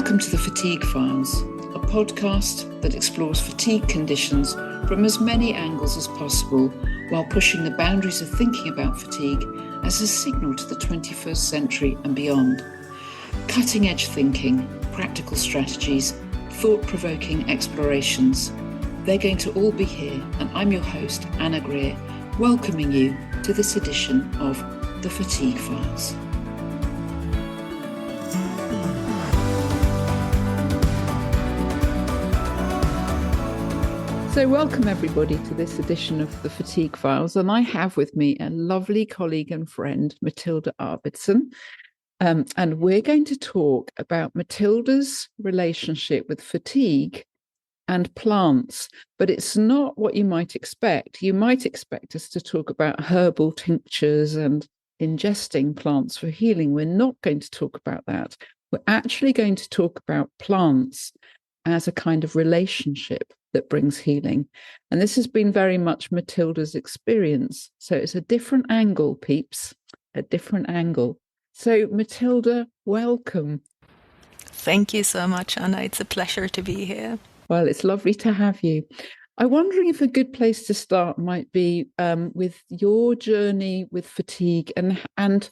Welcome to the Fatigue Files, a podcast that explores fatigue conditions from as many angles as possible while pushing the boundaries of thinking about fatigue as a signal to the 21st century and beyond. Cutting-edge thinking, practical strategies, thought-provoking explorations. They're going to all be here, and I'm your host, Anna Greer, welcoming you to this edition of the Fatigue Files. So welcome everybody to this edition of the Fatigue Files, and I have with me a lovely colleague and friend, Matilda Arvidsson, and we're going to talk about Matilda's relationship with fatigue and plants, but it's not what you might expect. You might expect us to talk about herbal tinctures and ingesting plants for healing. We're not going to talk about that. We're actually going to talk about plants as a kind of relationship that brings healing. And this has been very much Matilda's experience. So it's a different angle, peeps, a different angle. So Matilda, welcome. Thank you so much, Anna. It's a pleasure to be here. Well, it's lovely to have you. I'm wondering if a good place to start might be with your journey with fatigue and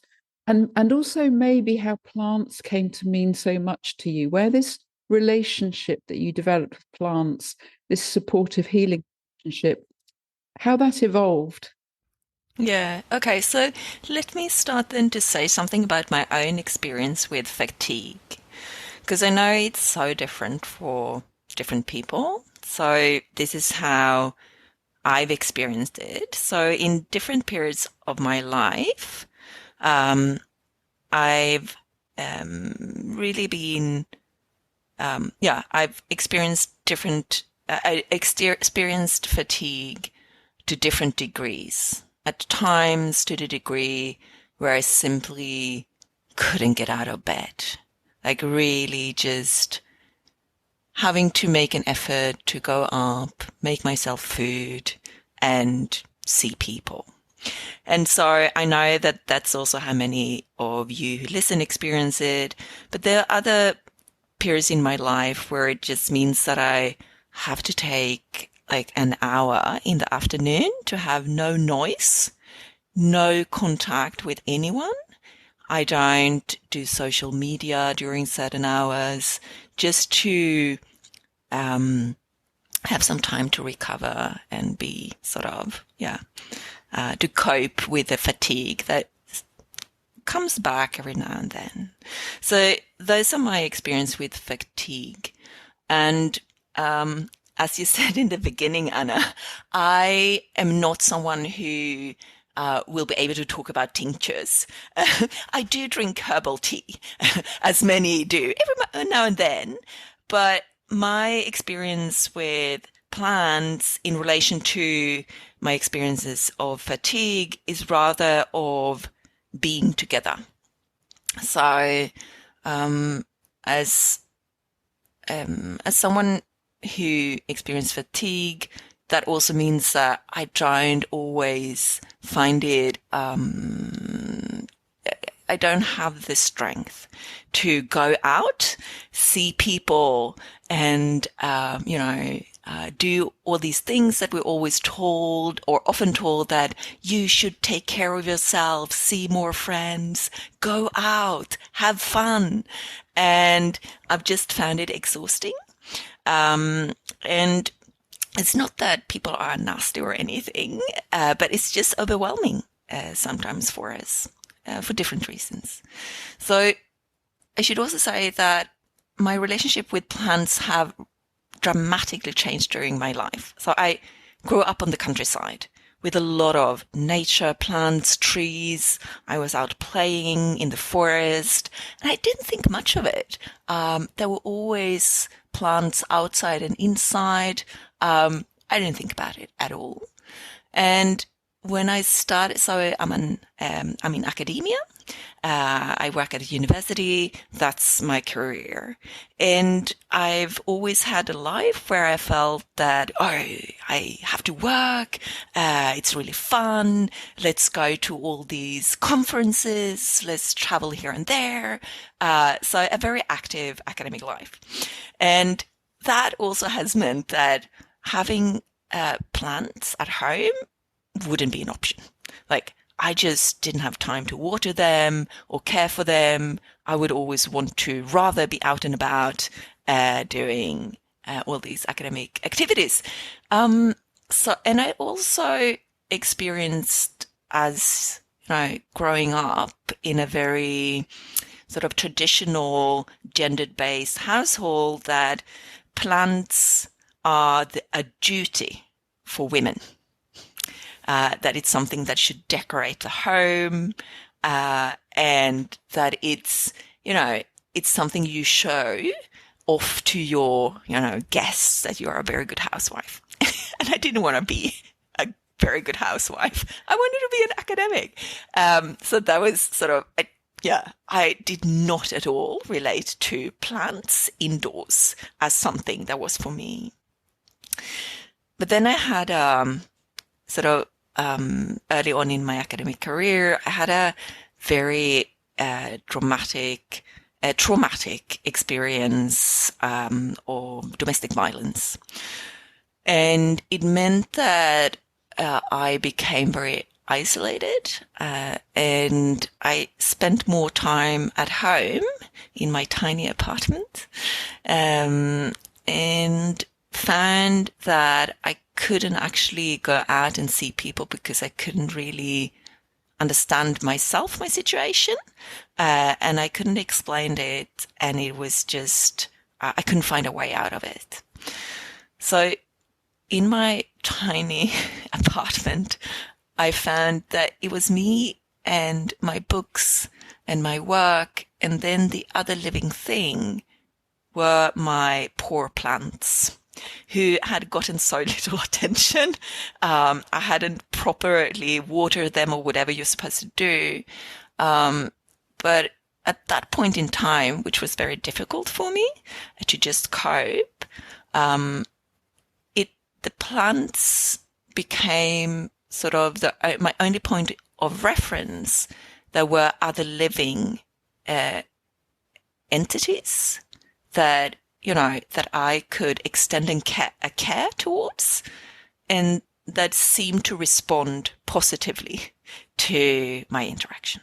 also maybe how plants came to mean so much to you, where this relationship that you developed with plants, this supportive healing relationship, how that evolved. Yeah, okay, so let me start then to say something about my own experience with fatigue, because I know it's so different for different people. So this is how I've experienced it. So in different periods of my life, I've really been I've experienced experienced fatigue to different degrees. At times to the degree where I simply couldn't get out of bed. Like really just having to make an effort to go up, make myself food, and see people. And so I know that that's also how many of you who listen experience it. But there are other periods in my life where it just means that I have to take like an hour in the afternoon to have no noise, no contact with anyone. I don't do social media during certain hours, just to have some time to recover and be sort of, to cope with the fatigue that comes back every now and then. So those are my experience with fatigue. And as you said in the beginning, Anna, I am not someone who will be able to talk about tinctures. I do drink herbal tea, as many do, every now and then. But my experience with plants in relation to my experiences of fatigue is rather of being together. So, as someone who experienced fatigue, that also means that I don't always find it, I don't have the strength to go out, see people, and, do all these things that we're always told or often told, that you should take care of yourself, see more friends, go out, have fun. And I've just found it exhausting. And it's not that people are nasty or anything, but it's just overwhelming sometimes for us for different reasons. So I should also say that my relationship with plants have dramatically changed during my life. So I grew up on the countryside with a lot of nature, plants, trees. I was out playing in the forest, and I didn't think much of it. There were always plants outside and inside. I didn't think about it at all. And when I started, so I'm in academia. I work at a university. That's my career. And I've always had a life where I felt that, oh, I have to work. It's really fun. Let's go to all these conferences. Let's travel here and there. So a very active academic life. And that also has meant that having plants at home wouldn't be an option. Like, I just didn't have time to water them or care for them. I would always want to rather be out and about doing all these academic activities. And I also experienced, as you know, growing up in a very sort of traditional gendered-based household, that plants are a duty for women. That it's something that should decorate the home, and that it's, you know, it's something you show off to your, you know, guests that you are a very good housewife. And I didn't want to be a very good housewife. I wanted to be an academic. So that was sort of, I did not at all relate to plants indoors as something that was for me. But then I had sort of early on in my academic career, I had a very traumatic experience of domestic violence. And it meant that I became very isolated, and I spent more time at home in my tiny apartment, and found that I couldn't actually go out and see people because I couldn't really understand myself, my situation, and I couldn't explain it, and it was just, I couldn't find a way out of it. So in my tiny apartment, I found that it was me and my books and my work, and then the other living thing were my poor plants, who had gotten so little attention. I hadn't properly watered them or whatever you're supposed to do. But at that point in time, which was very difficult for me to just cope, the plants became sort of my only point of reference. There were other living entities that, you know, that I could extend a care towards, and that seemed to respond positively to my interaction.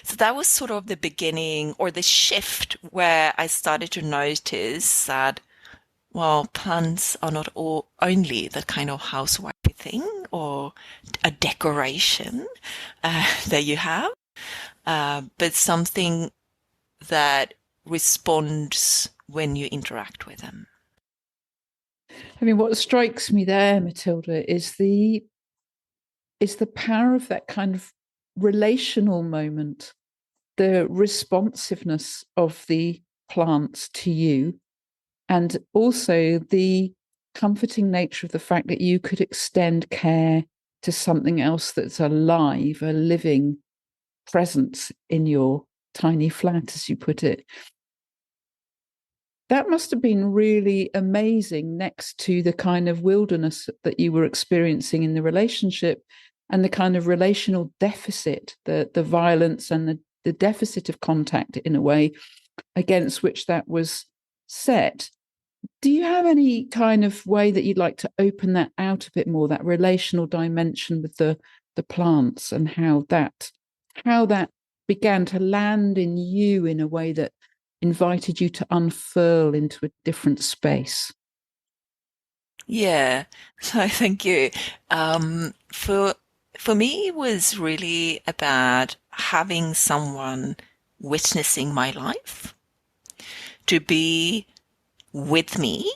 So that was sort of the beginning, or the shift, where I started to notice that, well, plants are not only the kind of housewifey thing or a decoration that you have, but something that responds when you interact with them. I mean, what strikes me there, Matilda, is the power of that kind of relational moment, the responsiveness of the plants to you, and also the comforting nature of the fact that you could extend care to something else that's alive, a living presence in your tiny flat, as you put it. That must have been really amazing, next to the kind of wilderness that you were experiencing in the relationship and the kind of relational deficit, the violence and the deficit of contact, in a way, against which that was set. Do you have any kind of way that you'd like to open that out a bit more, that relational dimension with the plants, and how that began to land in you in a way that invited you to unfurl into a different space? Yeah, so thank you. For me, it was really about having someone witnessing my life, to be with me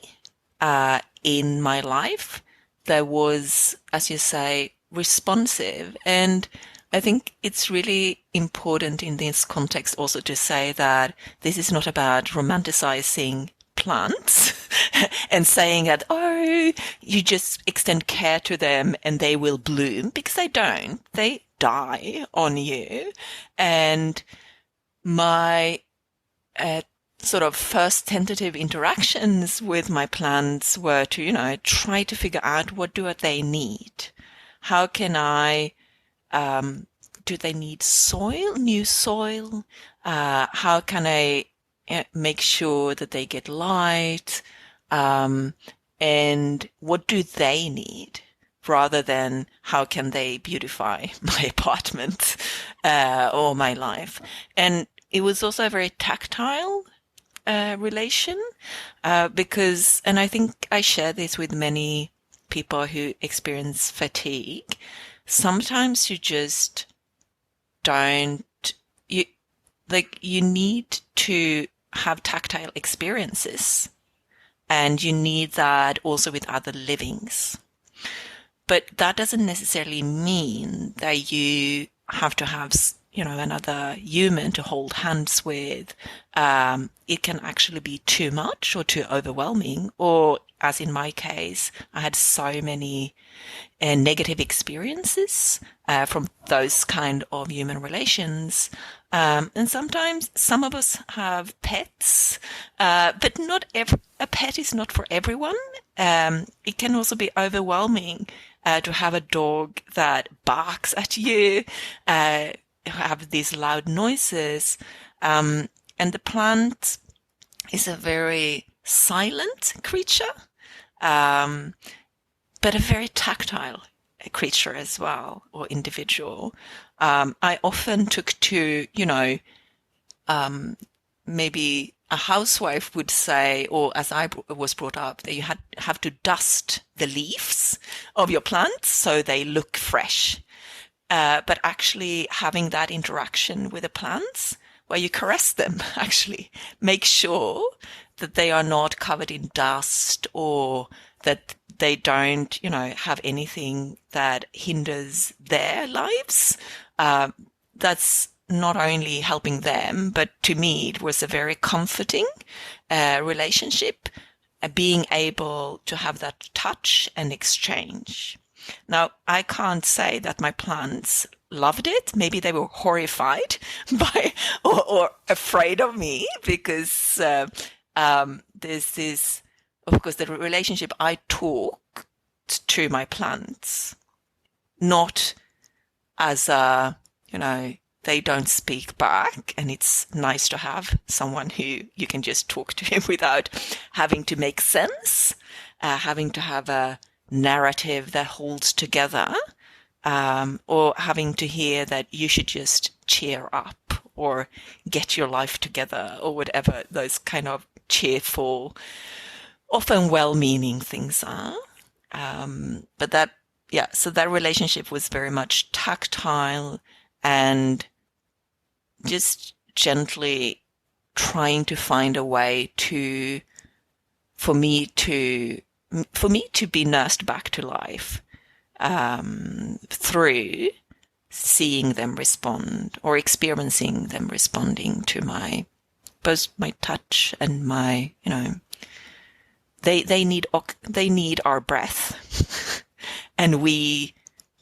in my life that was, as you say, responsive. And I think it's really important in this context also to say that this is not about romanticizing plants and saying that, oh, no, you just extend care to them and they will bloom, because they don't. They die on you. And my sort of first tentative interactions with my plants were to, try to figure out, what do they need? How can I, do they need soil, new soil? How can I make sure that they get light? And what do they need? Rather than how can they beautify my apartment or my life. And it was also a very tactile relation because, and I think I share this with many people who experience fatigue, sometimes you just don't, you need to have tactile experiences, and you need that also with other livings. But that doesn't necessarily mean that you have to have, another human to hold hands with. It can actually be too much or too overwhelming, or as in my case, I had so many negative experiences from those kind of human relations. And sometimes some of us have pets, but a pet is not for everyone. It can also be overwhelming to have a dog that barks at you, have these loud noises. And the plant is a very silent creature, but a very tactile creature as well, or individual. I often took to, maybe a housewife would say, or as I was brought up, that you have to dust the leaves of your plants so they look fresh. But actually having that interaction with the plants where you caress them, actually make sure that they are not covered in dust, or that they don't, have anything that hinders their lives. That's not only helping them, but to me, it was a very comforting relationship, being able to have that touch and exchange. Now, I can't say that my plants loved it. Maybe they were horrified by or afraid of me, because there's this, of course, the relationship I took to my plants, not as a, they don't speak back, and it's nice to have someone who you can just talk to him without having to make sense, having to have a narrative that holds together, or having to hear that you should just cheer up or get your life together, or whatever those kind of cheerful, often well-meaning things are. But that, so that relationship was very much tactile and just gently trying to find a way for me to be nursed back to life through seeing them respond, or experiencing them responding to both my touch and my, they need our breath, and we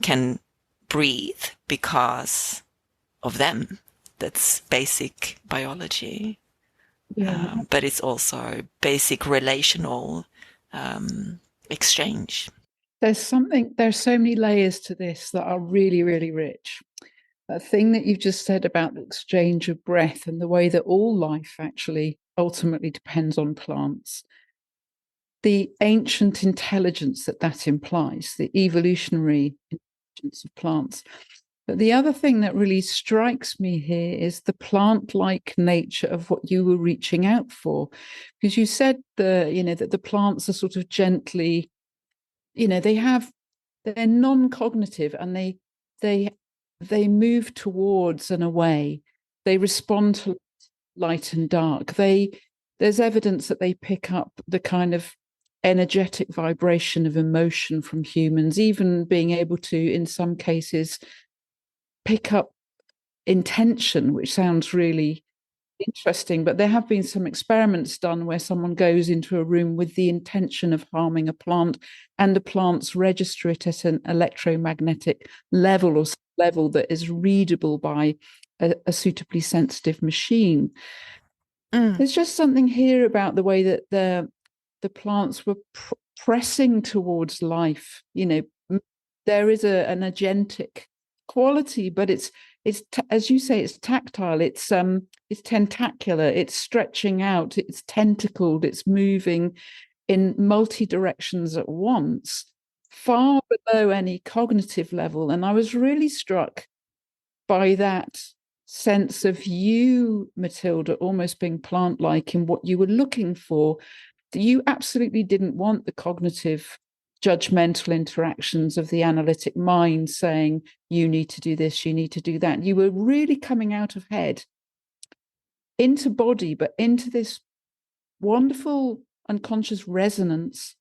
can breathe because of them. That's basic biology. Yeah. But it's also basic relational exchange. There's so many layers to this that are really, really rich. That thing that you've just said about the exchange of breath, and the way that all life actually ultimately depends on plants. The ancient intelligence that implies, the evolutionary intelligence of plants. But the other thing that really strikes me here is the plant-like nature of what you were reaching out for, because you said that the plants are sort of gently, they're non-cognitive, and they move towards and away. They respond to light and dark. There's evidence that they pick up the kind of energetic vibration of emotion from humans, even being able to, in some cases, pick up intention, which sounds really interesting, but there have been some experiments done where someone goes into a room with the intention of harming a plant, and the plants register it at an electromagnetic level or level that is readable by a suitably sensitive machine. There's just something here about the way that the plants were pressing towards life. There is an agentic quality, but it's as you say, it's tactile, it's tentacular, it's stretching out, it's tentacled, it's moving in multi directions at once, far below any cognitive level. And I was really struck by that sense of you, Matilda, almost being plant-like in what you were looking for. You absolutely didn't want the cognitive judgmental interactions of the analytic mind saying, you need to do this, you need to do that. You were really coming out of head into body, but into this wonderful unconscious resonance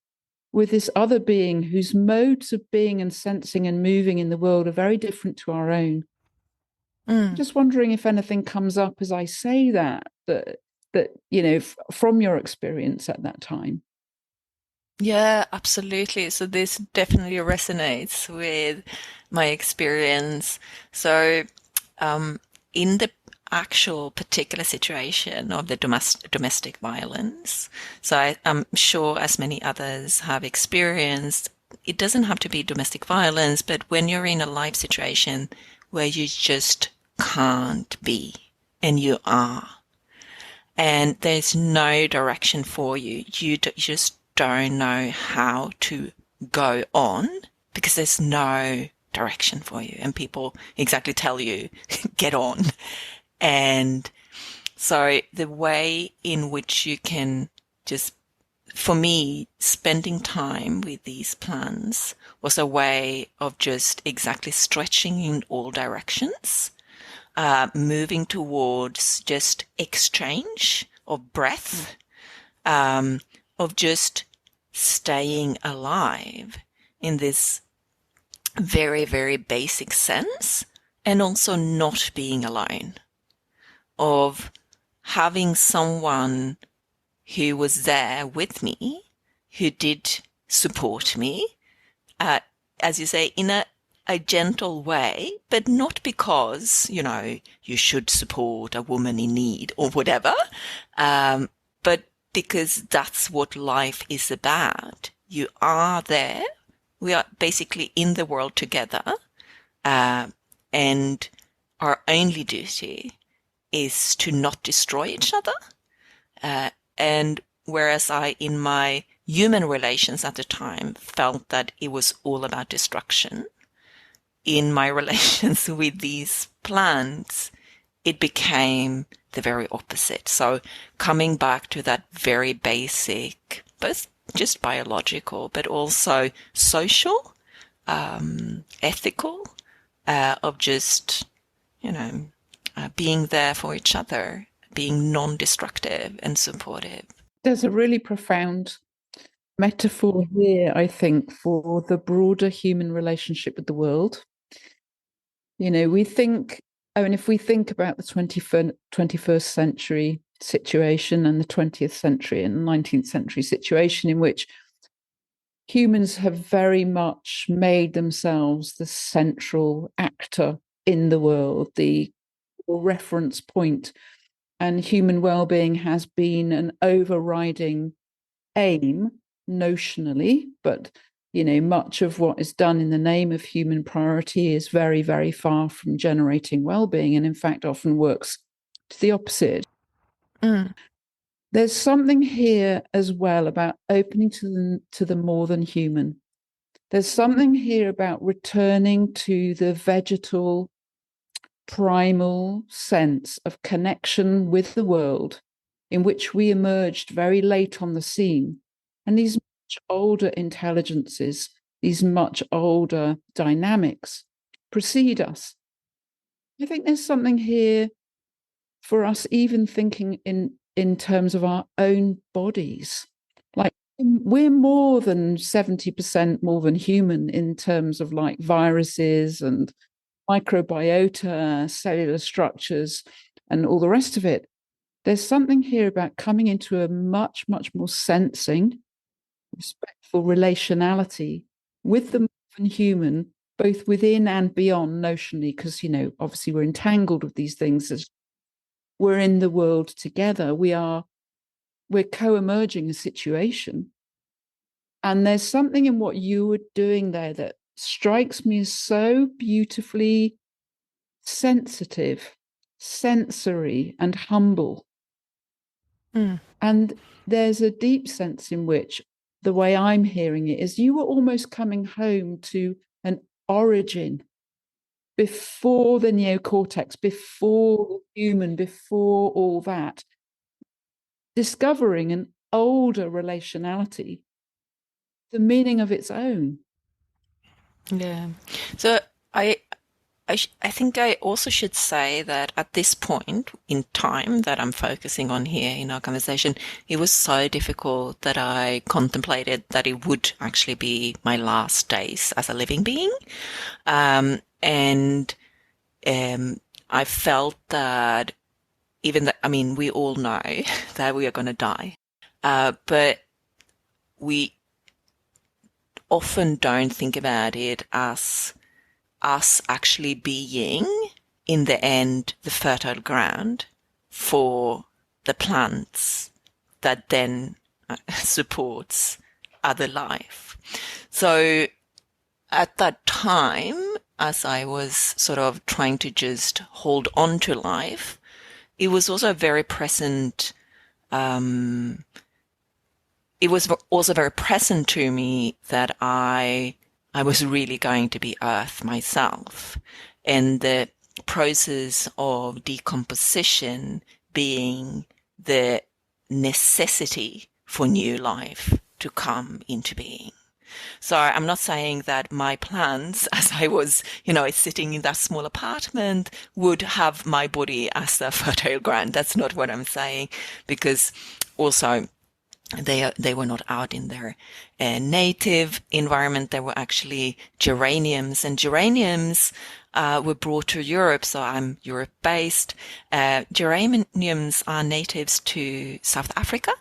with this other being whose modes of being and sensing and moving in the world are very different to our own. Just wondering if anything comes up as I say that from your experience at that time. Yeah, absolutely. So this definitely resonates with my experience. So, in the actual particular situation of the domestic violence, so I'm sure as many others have experienced, it doesn't have to be domestic violence, but when you're in a life situation where you just can't be, and you are, and there's no direction for you, you just don't know how to go on because there's no direction for you, and people exactly tell you, get on. And so the way in which you can just, for me, spending time with these plants was a way of just exactly stretching in all directions, moving towards just exchange of breath, of just staying alive in this very, very basic sense, and also not being alone, of having someone who was there with me, who did support me, as you say, in a gentle way, but not because, you should support a woman in need or whatever, but because that's what life is about. You are there. We are basically in the world together. And our only duty is to not destroy each other. And whereas I, in my human relations at the time, felt that it was all about destruction, in my relations with these plants, it became the very opposite. So coming back to that very basic, both just biological, but also social, ethical, of just, being there for each other, being non-destructive and supportive. There's a really profound metaphor here, I think, for the broader human relationship with the world. We think, if we think about the 21st century situation and the 20th century and 19th century situation in which humans have very much made themselves the central actor in the world, the reference point, and human well-being has been an overriding aim notionally, but much of what is done in the name of human priority is very, very far from generating well-being, and in fact often works to the opposite. There's something here as well about opening to the more than human. There's something here about returning to the vegetal primal sense of connection with the world, in which we emerged very late on the scene. And these much older intelligences, these much older dynamics precede us. I think there's something here for us, even thinking in terms of our own bodies. Like, we're more than 70% more than human in terms of like viruses and microbiota, cellular structures, and all the rest of it. there's something here about coming into a much, much more sensing, respectful relationality with the modern human, both within and beyond notionally, because, obviously we're entangled with these things as we're in the world together. We're co-emerging a situation. And there's something in what you were doing there that strikes me as so beautifully sensitive, sensory, and humble. Mm. And there's a deep sense in which the way I'm hearing it is you were almost coming home to an origin before the neocortex, before the human, before all that, discovering an older relationality, the meaning of its own. Yeah. So I I think I also should say that at this point in time that I'm focusing on here in our conversation, it was so difficult that I contemplated that it would actually be my last days as a living being. And I felt that even that, I mean, we all know that we are going to die, but we often don't think about it as us actually being, in the end, the fertile ground for the plants that then supports other life. So at that time, as I was sort of trying to just hold on to life, it was also very present. It was also very present to me that I was really going to be Earth myself, and the process of decomposition being the necessity for new life to come into being. So I'm not saying that my plans, as I was, sitting in that small apartment, would have my body as a fertile ground. That's not what I'm saying, because also they were not out in their native environment. There were actually geraniums, and geraniums were brought to Europe. So I'm Europe-based. Geraniums are natives to South Africa,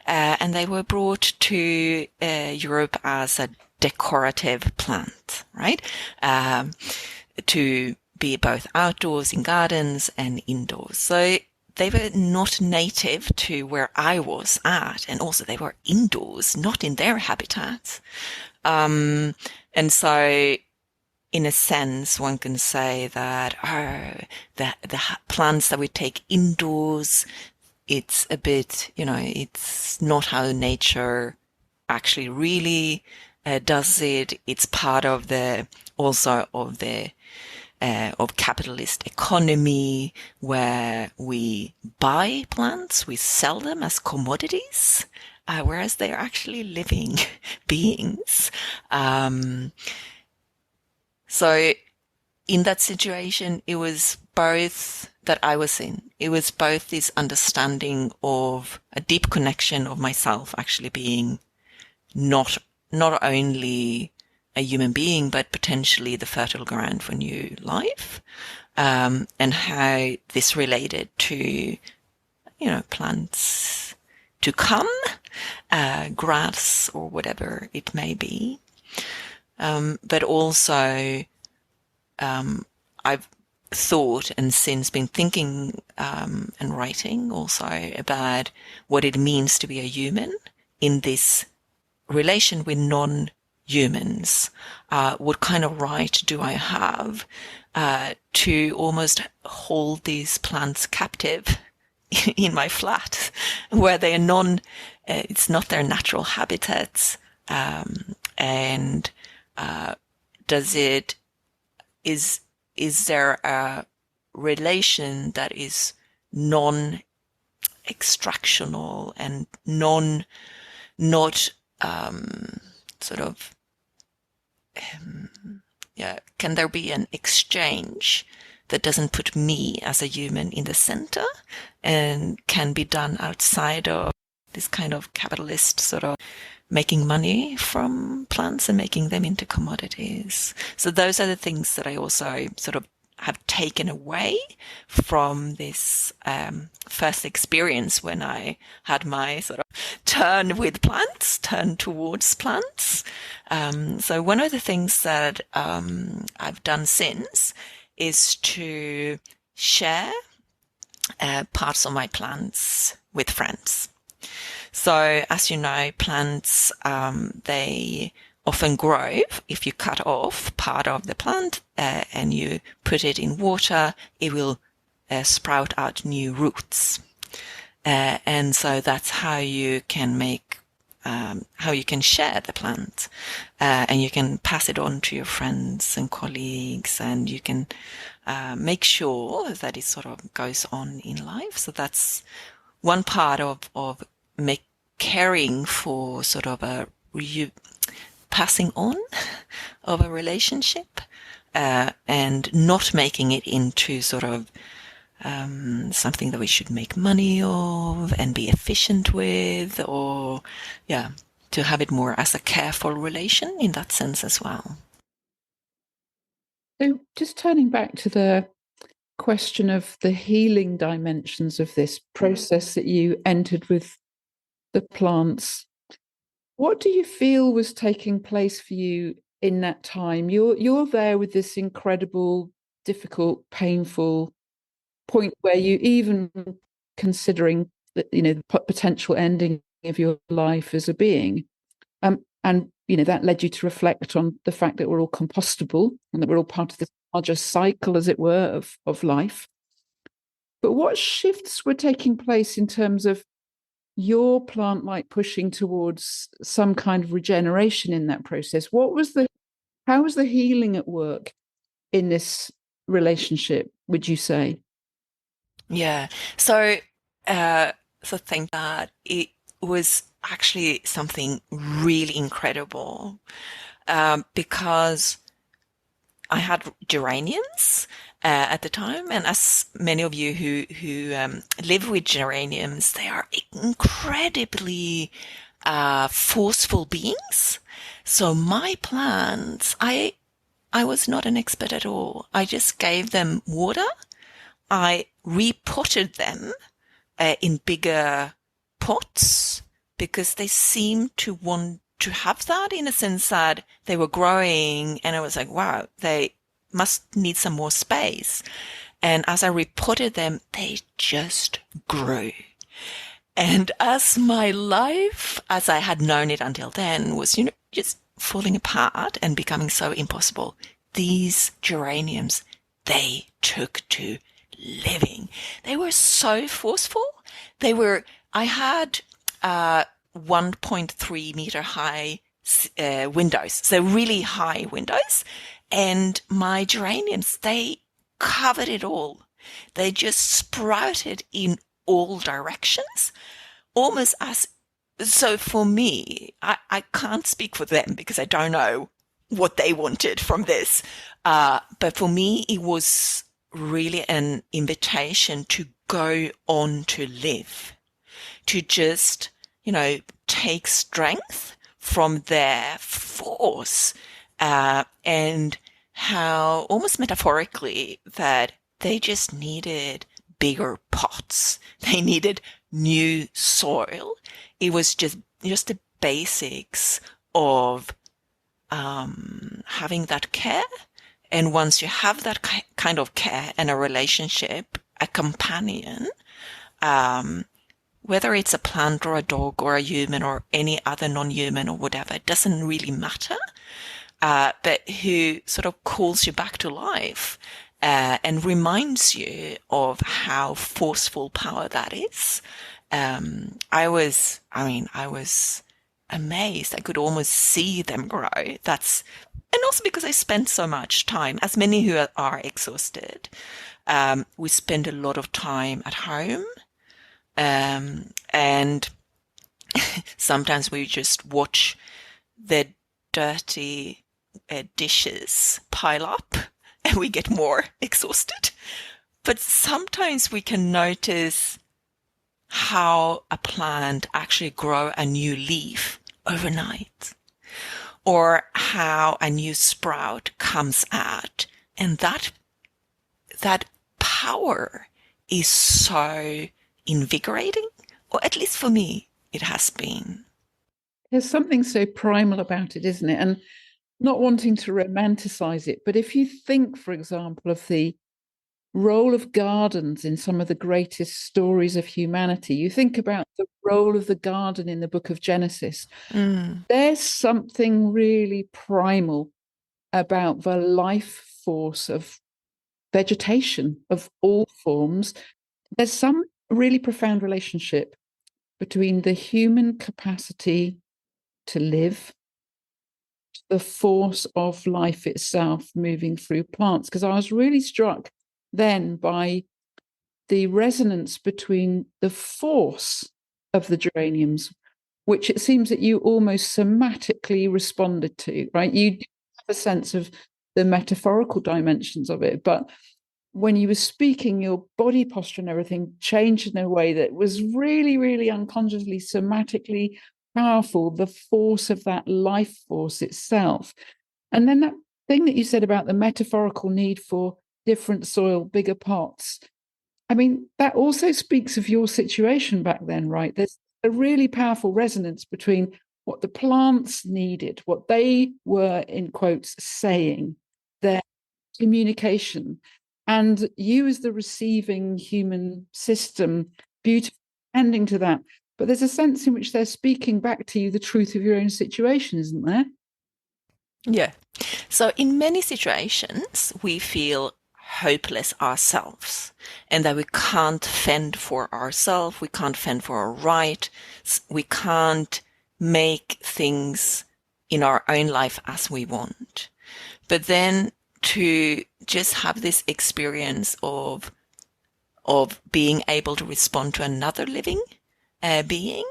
and they were brought to Europe as a decorative plant, right? To be both outdoors in gardens and indoors. So they were not native to where I was at, and also they were indoors, not in their habitats. And so, in a sense, one can say that the plants that we take indoors, it's a bit, it's not how nature actually really does it. It's part of of capitalist economy, where we buy plants, we sell them as commodities, whereas they are actually living beings. So in that situation, it was both that I was in. It was both this understanding of a deep connection of myself actually being not only a human being, but potentially the fertile ground for new life, and how this related to, plants to come, grass or whatever it may be. But also, I've thought and since been thinking and writing also about what it means to be a human in this relation with non-humans. What kind of right do I have to almost hold these plants captive in my flat, where they are it's not their natural habitats, and is there a relation that is non-extractional and not sort of can there be an exchange that doesn't put me as a human in the center and can be done outside of this kind of capitalist sort of making money from plants and making them into commodities? So those are the things that I also sort of have taken away from this first experience when I had my sort of turn towards plants. So one of the things that I've done since is to share parts of my plants with friends. So as you know, plants, they often grow. If you cut off part of the plant and you put it in water, it will sprout out new roots. And so that's how you can share the plant, and you can pass it on to your friends and colleagues, and you can make sure that it sort of goes on in life. So that's one part of caring for sort of a passing on of a relationship, and not making it into sort of something that we should make money of and be efficient with, or to have it more as a careful relation in that sense as well. So just turning back to the question of the healing dimensions of this process that you entered with the plants, what do you feel was taking place for you in that time? You're there with this incredible, difficult, painful point where you even considering the potential ending of your life as a being, and that led you to reflect on the fact that we're all compostable and that we're all part of this larger cycle, as it were, of life. But what shifts were taking place in terms of your plant like pushing towards some kind of regeneration in that process? How was the healing at work in this relationship, would you say? Yeah. So think that it was actually something really incredible, because I had geraniums at the time, and as many of you who live with geraniums, they are incredibly forceful beings. So my plants, I was not an expert at all. I just gave them water. I repotted them in bigger pots because they seemed to want to have that, in a sense that they were growing, and I was like, wow, they must need some more space. And as I repotted them, they just grew. And as my life, as I had known it until then, was, just falling apart and becoming so impossible, these geraniums, they took to living. They were so forceful. I had 1.3 meter high windows, so really high windows, and my geraniums, they covered it all. They just sprouted in all directions, almost as, so for me, I can't speak for them because I don't know what they wanted from this. But for me, it was really an invitation to go on to live, to just, take strength from their force, and how almost metaphorically that they just needed bigger pots. They needed new soil. It was just the basics of having that care. And once you have that kind of care and a relationship, a companion, whether it's a plant or a dog or a human or any other non-human or whatever, it doesn't really matter, but who sort of calls you back to life and reminds you of how forceful power that is. I was amazed. I could almost see them grow. And also because I spent so much time, as many who are exhausted, we spend a lot of time at home. And sometimes we just watch the dirty dishes pile up and we get more exhausted. But sometimes we can notice how a plant actually grow a new leaf overnight, or how a new sprout comes out, and that that power is so invigorating, or at least for me, it has been. There's something so primal about it, isn't it? And not wanting to romanticize it, but if you think, for example, of the role of gardens in some of the greatest stories of humanity, you think about the role of the garden in the book of Genesis. There's something really primal about the life force of vegetation of all forms. There's some really profound relationship between the human capacity to live, the force of life itself moving through plants. Because I was really struck then by the resonance between the force of the geraniums, which it seems that you almost somatically responded to, right? You have a sense of the metaphorical dimensions of it, but when you were speaking, your body posture and everything changed in a way that was really, really unconsciously, somatically powerful, the force of that life force itself. And then that thing that you said about the metaphorical need for different soil, bigger pots. I mean, that also speaks of your situation back then, right? There's a really powerful resonance between what the plants needed, what they were, in quotes, saying, their communication, and you as the receiving human system, beautifully ending to that. But there's a sense in which they're speaking back to you the truth of your own situation, isn't there? Yeah. So in many situations, we feel hopeless ourselves and that we can't fend for ourselves, we can't fend for our rights, we can't make things in our own life as we want. But then to just have this experience of being able to respond to another living being,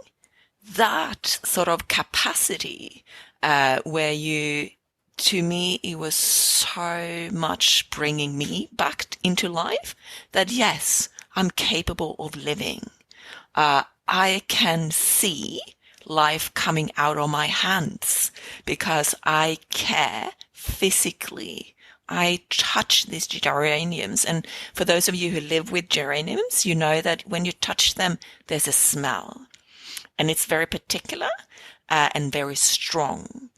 that sort of capacity where you, to me, it was so much bringing me back into life that yes, I'm capable of living. I can see life coming out of my hands because I care physically. I touch these geraniums. And for those of you who live with geraniums, you know that when you touch them, there's a smell. And it's very particular and very strong.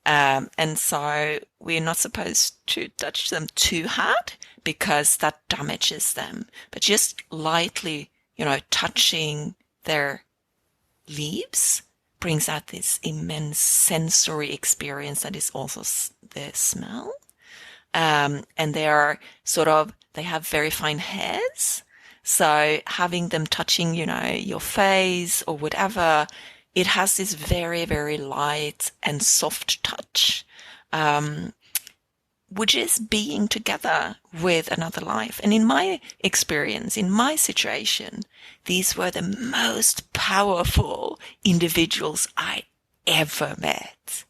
And so we're not supposed to touch them too hard because that damages them. But just lightly, touching their leaves brings out this immense sensory experience that is also the smell. And they have very fine hairs. So having them touching, your face or whatever, it has this very, very light and soft touch, which is being together with another life. And in my experience, in my situation, these were the most powerful individuals I ever met.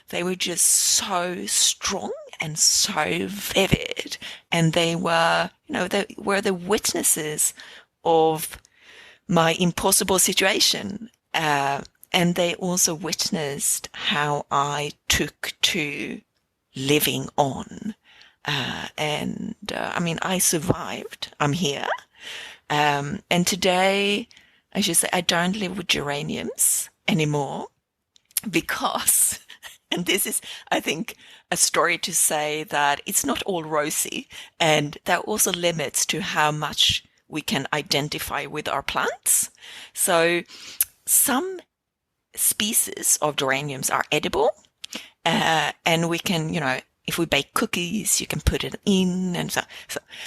They were just so strong and so vivid, and they were the witnesses of my impossible situation, and they also witnessed how I took to living on, I survived. I'm here, and today I should say I don't live with geraniums anymore. Because, and this is, I think, a story to say that it's not all rosy, and there are also limits to how much we can identify with our plants. So some species of geraniums are edible, and we can, if we bake cookies, you can put it in, and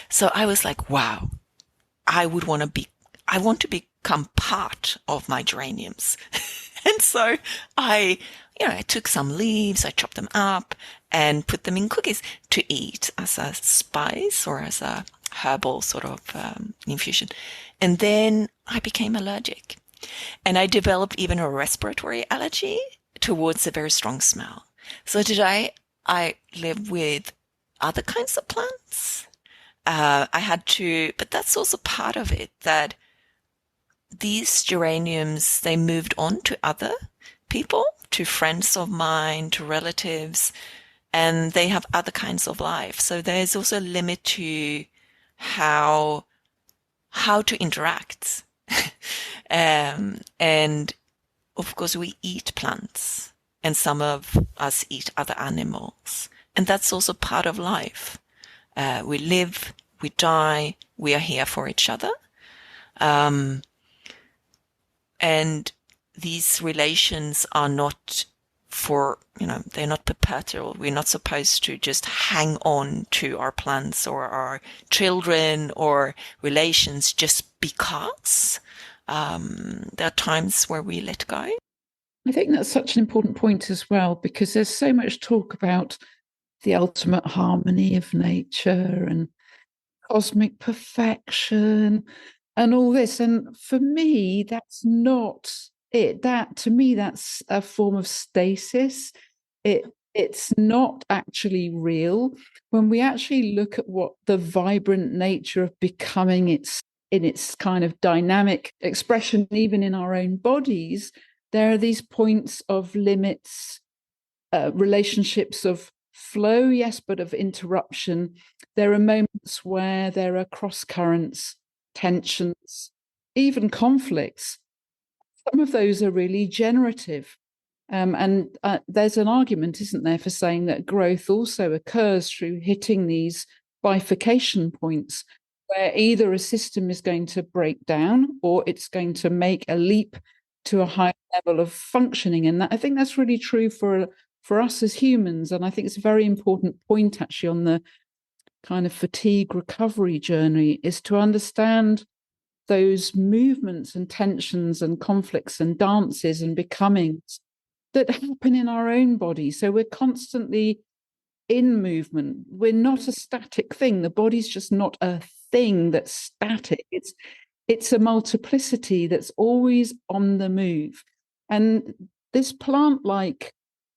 so I was like, wow, I want to become part of my geraniums. And so I took some leaves, I chopped them up and put them in cookies to eat as a spice or as a herbal sort of infusion. And then I became allergic. And I developed even a respiratory allergy towards a very strong smell. So today I live with other kinds of plants. But that's also part of it, that these geraniums, they moved on to other people, to friends of mine, to relatives, and they have other kinds of life. So there's also a limit to how to interact. And of course, we eat plants, and some of us eat other animals, and that's also part of life. We live, we die, we are here for each other. And these relations are not they're not perpetual. We're not supposed to just hang on to our plants or our children or relations just because. There are times where we let go. I think that's such an important point as well, because there's so much talk about the ultimate harmony of nature and cosmic perfection and all this. And for me, that's not it. To me, that's a form of stasis. It's not actually real. When we actually look at what the vibrant nature of becoming in its kind of dynamic expression, even in our own bodies, there are these points of limits, relationships of flow, yes, but of interruption. There are moments where there are cross currents, tensions, even conflicts. Some of those are really generative. And there's an argument, isn't there, for saying that growth also occurs through hitting these bifurcation points where either a system is going to break down or it's going to make a leap to a higher level of functioning. And I think that's really true for us as humans. And I think it's a very important point actually on the kind of fatigue recovery journey, is to understand those movements and tensions and conflicts and dances and becomings that happen in our own body. So we're constantly in movement. We're not a static thing. The body's just not a thing that's static. It's a multiplicity that's always on the move. And this plant-like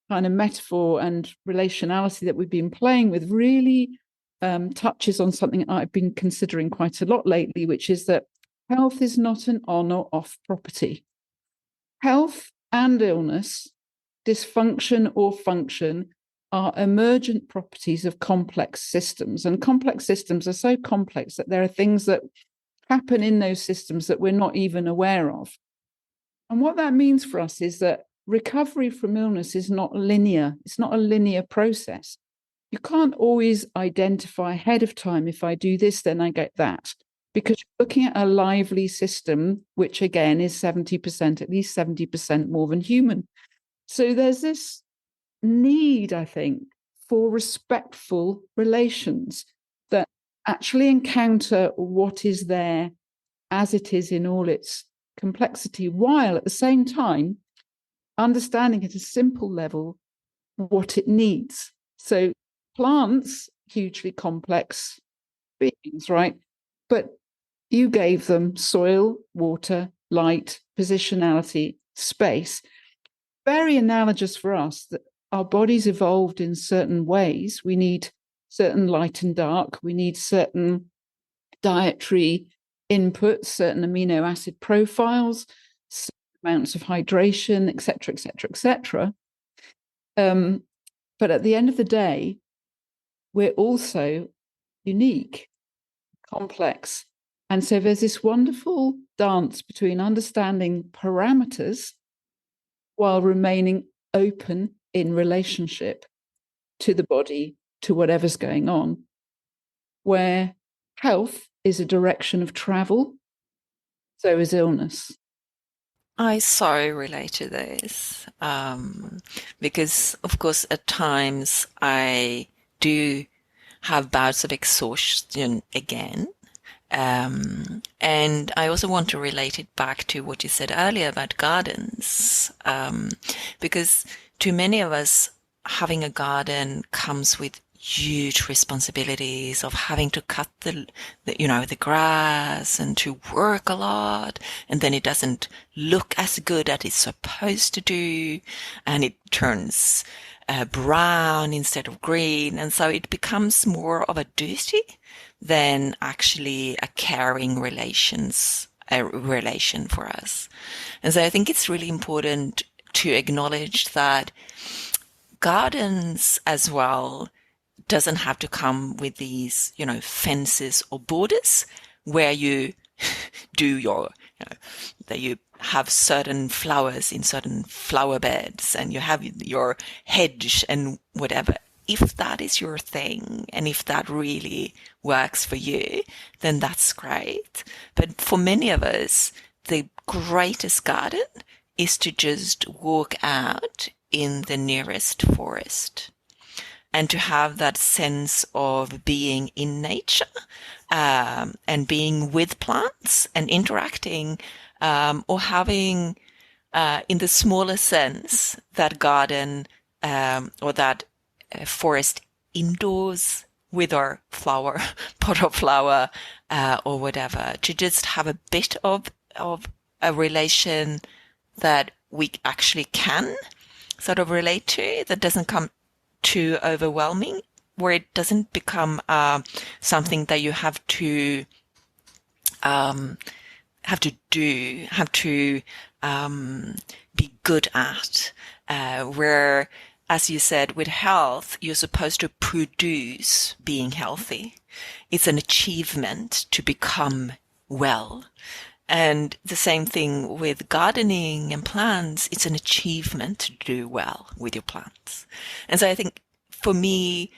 kind of metaphor and relationality that we've been playing with really touches on something I've been considering quite a lot lately, which is that health is not an on or off property. Health and illness, dysfunction or function, are emergent properties of complex systems. And complex systems are so complex that there are things that happen in those systems that we're not even aware of. And what that means for us is that recovery from illness is not linear. It's not a linear process. You can't always identify ahead of time, if I do this, then I get that. Because you're looking at a lively system, which again is 70%, at least 70% more than human. So there's this need, I think, for respectful relations that actually encounter what is there as it is in all its complexity, while at the same time understanding at a simple level what it needs. So plants, hugely complex beings, right? But you gave them soil, water, light, positionality, space. Very analogous for us, that our bodies evolved in certain ways. We need certain light and dark. We need certain dietary inputs, certain amino acid profiles, certain amounts of hydration, etc., etc., etc. But at the end of the day, we're also unique, complex. And so there's this wonderful dance between understanding parameters while remaining open in relationship to the body, to whatever's going on, where health is a direction of travel, so is illness. I so relate to this because, of course, at times I do have bouts of exhaustion again. And I also want to relate it back to what you said earlier about gardens, because to many of us, having a garden comes with huge responsibilities of having to cut the grass and to work a lot, and then it doesn't look as good as it's supposed to do, and it turns brown instead of green, and so it becomes more of a duty than actually a caring relation for us. And so I think it's really important to acknowledge that gardens as well doesn't have to come with these, fences or borders where you do that you have certain flowers in certain flower beds and you have your hedge and whatever. If that is your thing and if that really works for you, then that's great. But for many of us, the greatest garden is to just walk out in the nearest forest and to have that sense of being in nature, and being with plants and interacting, or having, in the smaller sense, that garden, or that forest indoors with our flower, pot of flower, or whatever, to just have a bit of a relation that we actually can sort of relate to, that doesn't come too overwhelming, where it doesn't become something that you have to be good at, where, as you said, with health, you're supposed to produce being healthy. It's an achievement to become well. And the same thing with gardening and plants. It's an achievement to do well with your plants. And so I think for me,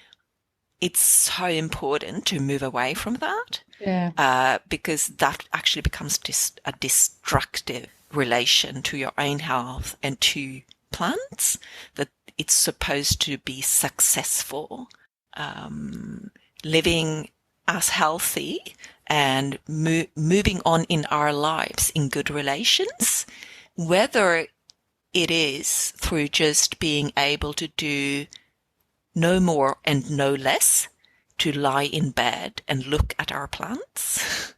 it's so important to move away from that. Yeah. Because that actually becomes a destructive relation to your own health and to plants, that it's supposed to be successful, living as healthy and moving on in our lives in good relations, whether it is through just being able to do no more and no less, to lie in bed and look at our plants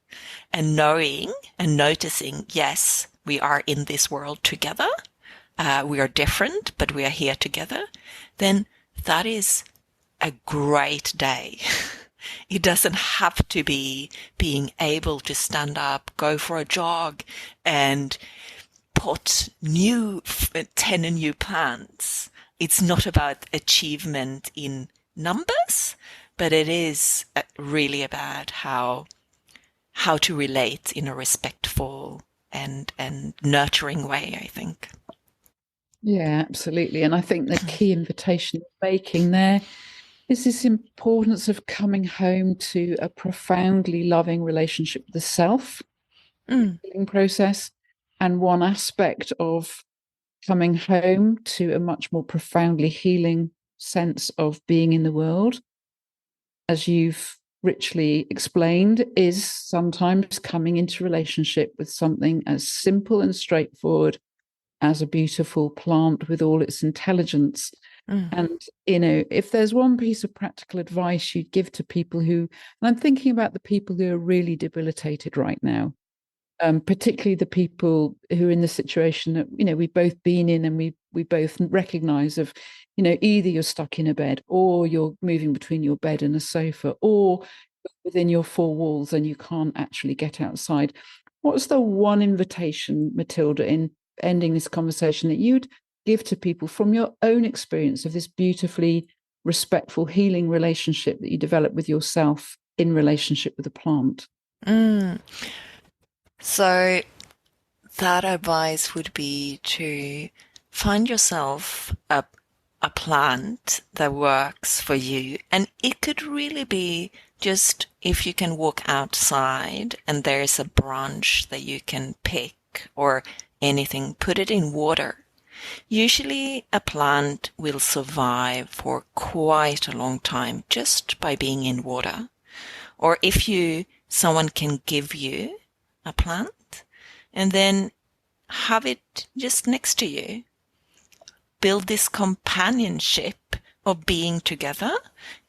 and knowing and noticing, yes, we are in this world together. We are different, but we are here together. Then that is a great day. It doesn't have to be being able to stand up, go for a jog, and put 10 new plants. It's not about achievement in numbers, but it is really about how to relate in a respectful and nurturing way, I think. Yeah, absolutely. And I think the key invitation you're making there is this importance of coming home to a profoundly loving relationship with the self, healing process. And one aspect of coming home to a much more profoundly healing sense of being in the world, as you've richly explained, is sometimes coming into relationship with something as simple and straightforward as a beautiful plant with all its intelligence. And, if there's one piece of practical advice you'd give to people who, and I'm thinking about the people who are really debilitated right now, particularly the people who are in the situation that, we've both been in, and we both recognize of, either you're stuck in a bed, or you're moving between your bed and a sofa, or within your four walls and you can't actually get outside. What's the one invitation, Matilda, in ending this conversation, that you'd give to people from your own experience of this beautifully respectful, healing relationship that you develop with yourself in relationship with a plant? So that advice would be to find yourself a plant that works for you. And it could really be just if you can walk outside and there's a branch that you can pick or anything, put it in water. Usually a plant will survive for quite a long time just by being in water. Or if someone can give you a plant and then have it just next to you. Build this companionship of being together.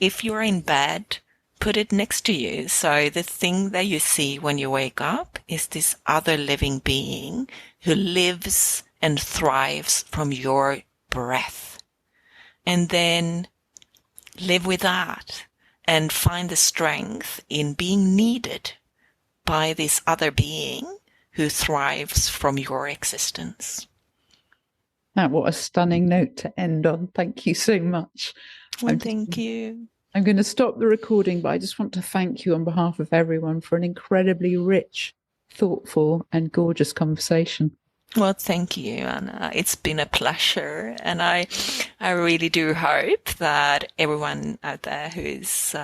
If you're in bed, put it next to you. So the thing that you see when you wake up is this other living being who lives and thrives from your breath. And then live with that and find the strength in being needed by this other being who thrives from your existence. What a stunning note to end on. Thank you so much. Well, thank you. I'm going to stop the recording, but I just want to thank you on behalf of everyone for an incredibly rich, thoughtful, and gorgeous conversation. Well, thank you, Anna. It's been a pleasure, and I really do hope that everyone out there who is,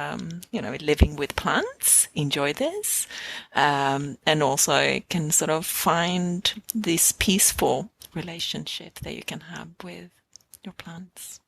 living with plants enjoy this, and also can sort of find this peaceful relationship that you can have with your plants.